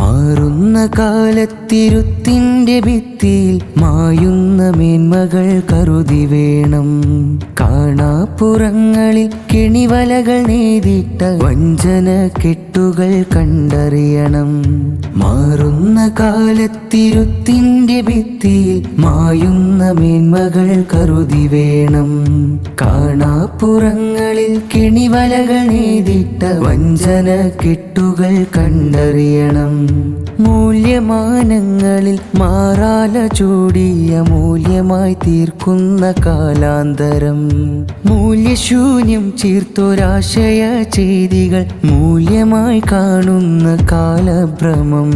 മാറുന്ന കാലത്തിരുത്തിൻ്റെ ഭിത്തിയിൽ മായുന്ന മേന്മകൾ കരുതി വേണം. കാണാപ്പുറങ്ങളിൽ കെണിവലകൾ നെയ്തിട്ട വഞ്ചന കെട്ടുകൾ കണ്ടറിയണം. മാറുന്ന കാലത്തിരുത്തിൻ്റെ ഭിത്തിയിൽ മായുന്ന മേന്മകൾ കരുതി വേണം. കാണാപ്പുറങ്ങളിൽ കെണിവലകൾ നെയ്തിട്ട വഞ്ചന കെട്ടുകൾ കണ്ടറിയണം. മൂല്യമാനങ്ങളിൽ മാറാല ചൂടിയ മൂല്യമായി തീർക്കുന്ന കാലാന്തരം. മൂല്യശൂന്യം ചീർത്തൊരാശയ ചെയ്തികൾ മൂല്യമായി കാണുന്ന കാലഭ്രമം.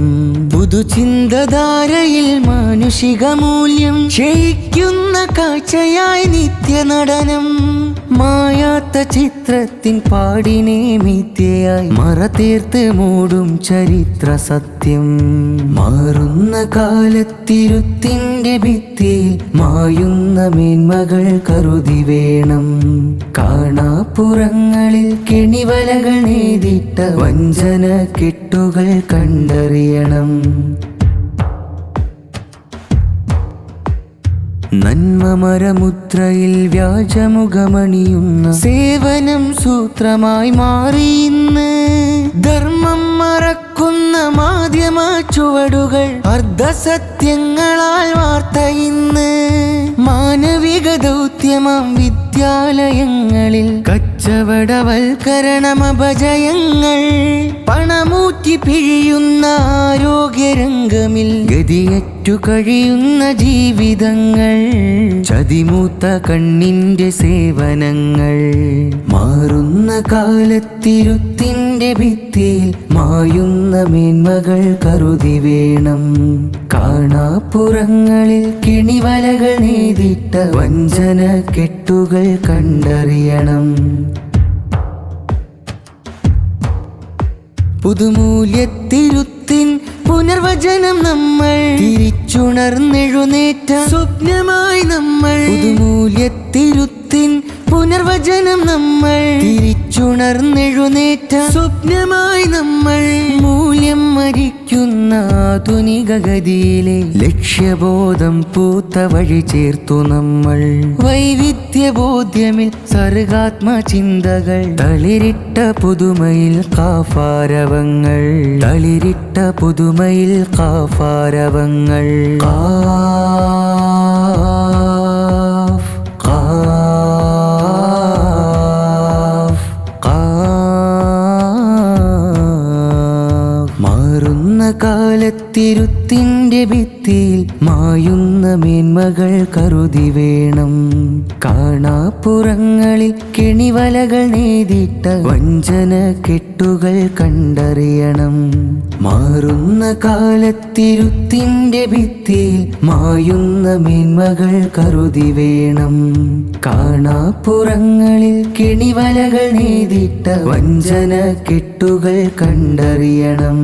പുതുചിന്തധാരയിൽ മാനുഷിക മൂല്യം ക്ഷയിക്കുന്ന കാഴ്ചയായി നിത്യനടനം. മായാത്ത ചിത്രത്തിൻ പാടിനെ മിഥ്യയായി മറതീർത്ത് മൂടും ചരിത്ര സത്യം. മാറുന്ന കാലത്തിരുത്തിൻ്റെ ഭിത്തിയിൽ മായുന്ന മേന്മകൾ കരുതി വേണം. കാണാപ്പുറങ്ങളിൽ കെണിവലകൾ നെയ്തിട്ട വഞ്ചന കെട്ടുകൾ കണ്ടറിയണം. നന്മമരമുദ്രയിൽ വ്യാജമുഖമണിയുന്ന സേവനം സൂത്രമായി മാറിയിന്ന്. ധർമ്മം മറക്കുന്ന മാധ്യമ ചുവടുകൾ അർദ്ധസത്യങ്ങളാൽ വാർത്ത ഇന്ന്. മാനവിക ദൗത്യമാം വിദ്യാലയങ്ങളിൽ കച്ചവടവൽക്കരണമപജയങ്ങൾ. പണമൂറ്റി പിഴിയുന്ന ആരോഗ്യരംഗമിൽ ഗതിയറ്റു കഴിയുന്ന ജീവിതങ്ങൾ. ചതിമൂത്ത കണ്ണിന്റെ സേവനങ്ങൾ. മാറുന്ന കാലത്തിരുത്തിൻ്റെ ഭിത്തിയിൽ മായുന്ന മേന്മകൾ കരുതി വേണം. കാണാപ്പുറങ്ങളിൽ കെണിവലകൾ നെയ്തിട്ട വഞ്ചന കെട്ടുകൾ കണ്ടറിയണം. പുതുമൂല്യത്തിരുത്തിൻ പുനർവചനം നമ്മൾ തിരിച്ചുണർന്നെഴുന്നേറ്റ സ്വപ്നമായി നമ്മൾ. പുതുമൂല്യത്തിരുത്തിൻ പുനർവചനം നമ്മൾ തിരിച്ചുണർന്നെഴുന്നേറ്റ സ്വപ്നമായി നമ്മൾ. മൂല്യം മരിക്കുന്ന ആധുനിക ഗതിയിലെ ലക്ഷ്യബോധം പൂത്ത വഴി ചേർത്തു നമ്മൾ. വൈവിധ്യബോധ്യമിൽ സർഗാത്മചിന്തകൾ തളിരിട്ട പുതുമയിൽ കാഫാരവങ്ങൾ. തളിരിട്ട പുതുമയിൽ കാഫാരവങ്ങൾ. മാറുന്ന കാലത്തിരുത്തിൻ്റെ ഭിത്തിയിൽ മായുന്ന മേന്മകൾ കരുതി വേണം. കാണാപ്പുറങ്ങളിൽ കെണിവലകൾ നെയ്തിട്ട വഞ്ചന കെട്ടുകൾ കണ്ടറിയണം. മാറുന്ന കാലത്തിരുത്തിൻ്റെ ഭിത്തിയിൽ മായുന്ന മേന്മകൾ കരുതി വേണം. കാണാപ്പുറങ്ങളിൽ കെണിവലകൾ നെയ്തിട്ട വഞ്ചന കെട്ടുകൾ കണ്ടറിയണം.